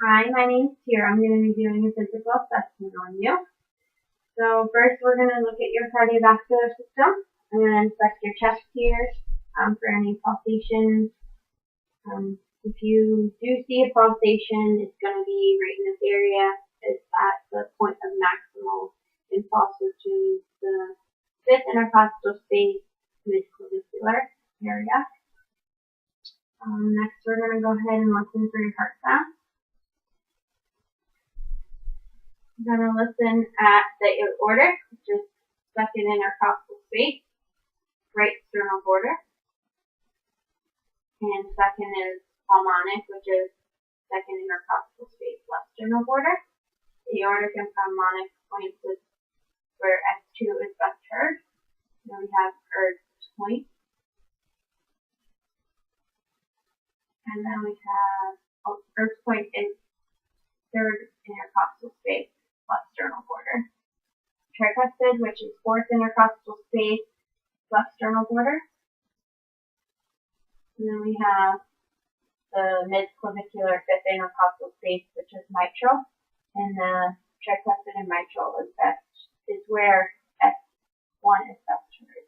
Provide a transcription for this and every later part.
Hi, my name's Tier. I'm going to be doing a physical assessment on you. So first we're going to look at your cardiovascular system. I'm going to inspect your chest here for any pulsations. If you do see a pulsation, it's going to be right in this area. It's at the point of maximal impulse, which is the fifth intercostal space, midclavicular area. Next we're going to go ahead and listen for your heart sound. I'm going to listen at the aortic, which is second intercostal space, right sternal border. And second is pulmonic, which is second intercostal space, left sternal border. The aortic and pulmonic points is where S2 is best heard. Then we have Erb's point. And then we have Erb's point is third intercostal space, left sternal border. Tricuspid, which is fourth intercostal space, left sternal border. And then we have the midclavicular fifth intercostal space, which is mitral. And the tricuspid and mitral is where S1 is best heard.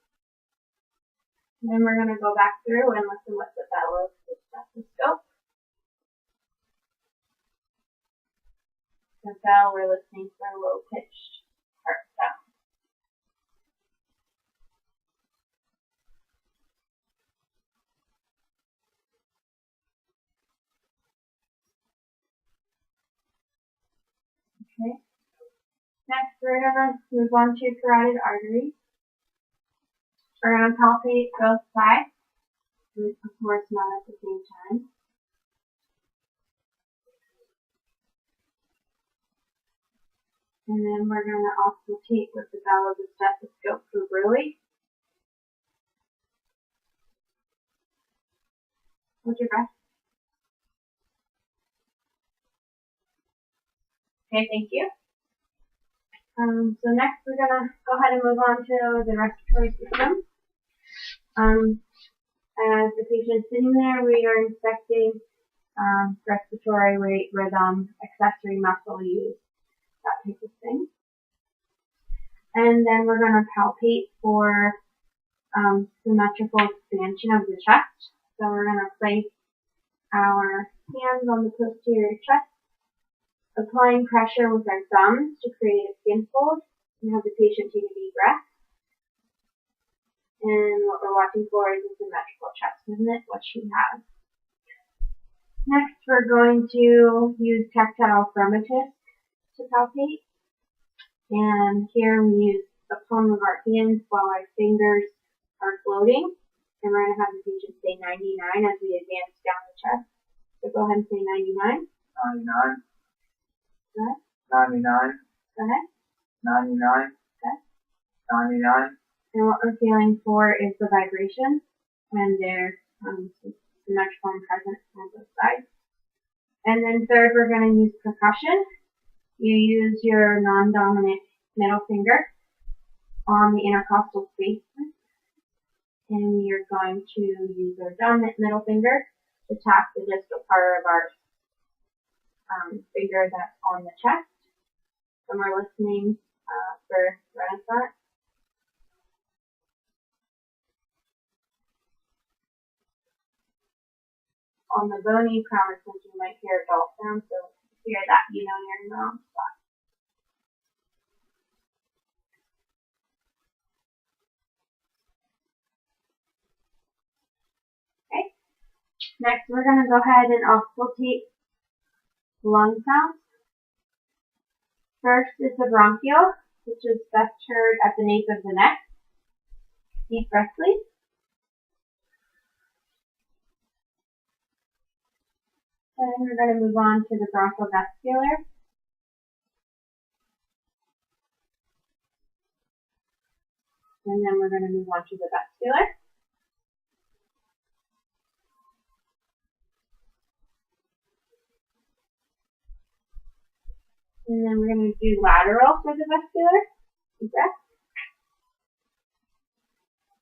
And then we're going to go back through and listen with the bellows stethoscope. The bell, we're listening for low-pitched heart sound. Okay. Next, we're going to move on to carotid artery. We're going to palpate both sides, of course not at the same time. And then we're going to also take with the bell of the stethoscope for Brewy. Hold your breath. Okay, thank you. So next we're going to go ahead and move on to the respiratory system. As the patient is sitting there, we are inspecting respiratory rate, rhythm, accessory muscle use, that type of thing. And then we're going to palpate for symmetrical expansion of the chest. So we're going to place our hands on the posterior chest, applying pressure with our thumbs to create a skin fold, and have the patient take a deep breath. And what we're watching for is a symmetrical chest movement, which we have. Next, we're going to use tactile thermotism to palpate. And here we use the palm of our hands while our fingers are floating. And we're going to have the patient say 99 as we advance down the chest. So go ahead and say 99. 99. Go ahead. 99. Go ahead. 99. Okay. 99. And what we're feeling for is the vibration, and they're symmetrical and present on both sides. And then third, we're going to use percussion. You use your non-dominant middle finger on the intercostal space, and you're going to use our dominant middle finger to tap the distal part of our finger that's on the chest. And we're listening for Renaissance. On the bony prominences, you might hear a dull sound, so if you hear that, you know you're in the wrong spot. Okay. Next, we're going to go ahead and auscultate lung sounds. First is the bronchial, which is best heard at the nape of the neck. Deep breath, please. And we're going to move on to the bronchodesiccular. And then we're going to move on to the vascular. And then we're going to do lateral for the vascular. Deep breath.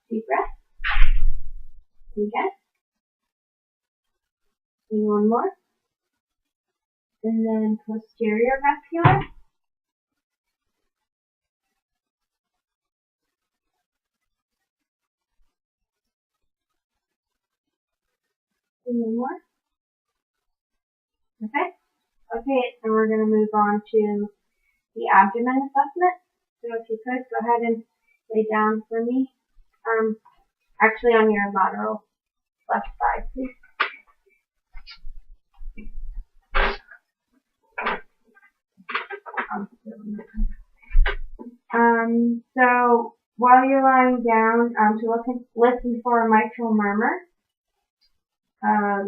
Deep breath. Okay. And one more. And then posterior vascular. And then more. Okay. Okay, and we're going to move on to the abdomen assessment. So if you could, go ahead and lay down for me. Actually on your lateral left side, please. So while you're lying down, to listen for a mitral murmur,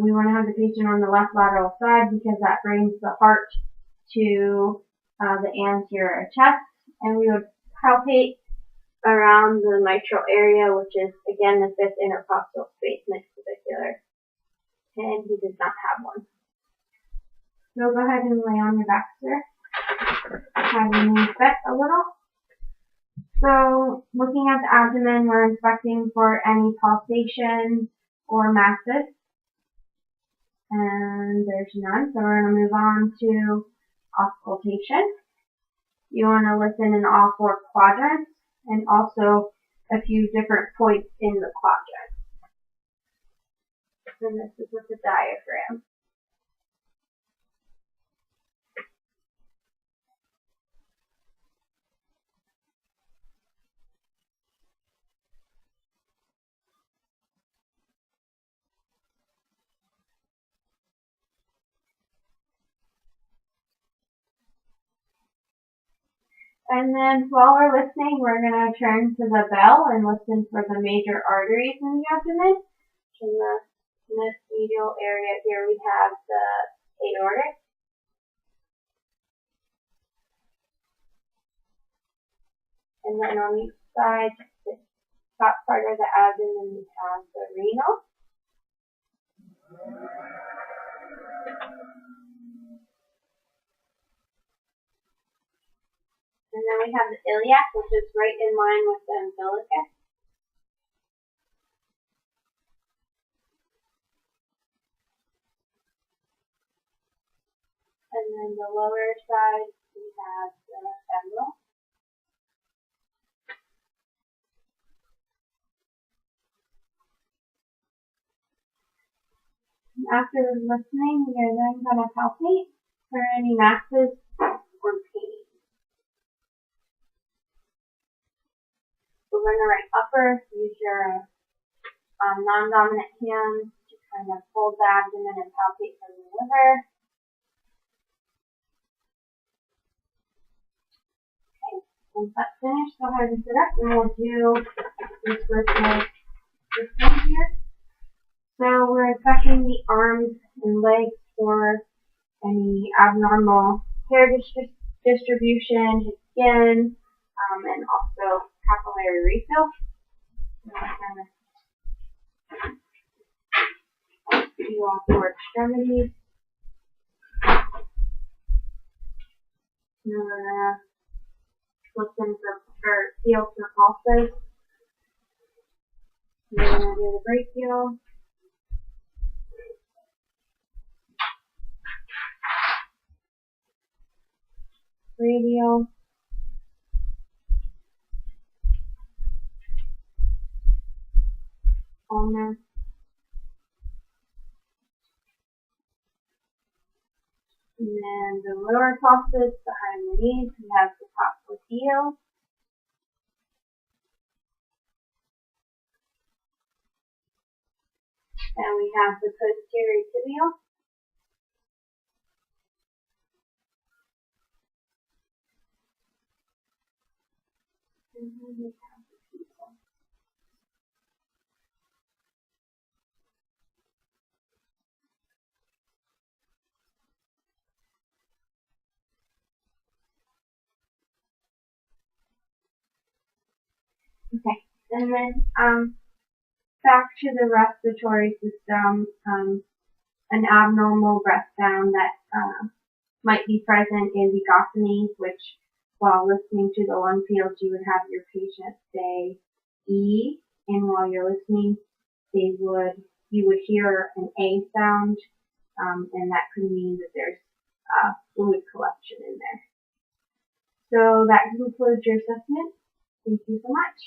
we want to have the patient on the left lateral side because that brings the heart to the anterior chest, and we would palpate around the mitral area, which is again the fifth intercostal space mid-clavicular, and he does not have one. So go ahead and lay on your back, sir. Have your knees bent a little. So looking at the abdomen, we're inspecting for any pulsations or masses. And there's none, so we're going to move on to auscultation. You want to listen in all four quadrants and also a few different points in the quadrant. And this is with the diaphragm. And then while we're listening, we're going to turn to the bell and listen for the major arteries in the abdomen. In this medial area here, we have the aortic. And then on each side, the top part of the abdomen, we have the renal. And then we have the iliac, which is right in line with the umbilicus. And then the lower side, we have the femoral. And after listening, we are then going to palpate for any masses or pain. We're going to right upper, use your non-dominant hand to kind of fold the abdomen and palpate for the liver. Okay, once that's finished, go ahead and sit up and we'll do this with this one here. So we're inspecting the arms and legs for any abnormal hair distribution, skin, and also capillary refill. Do all four extremities. And we're going to listen for feel for pulses. And we're going to do the brachial. Radial. Ulnar. And then the lower pulses behind the knees, we have the popliteal. And we have the posterior tibial. And then we have the pupil. Okay, and then back to the respiratory system, an abnormal breath sound that might be present in begotomy, which while listening to the lung fields, you would have your patient say E, and while you're listening, you would hear an A sound, and that could mean that there's So that concludes your assessment. Thank you so much.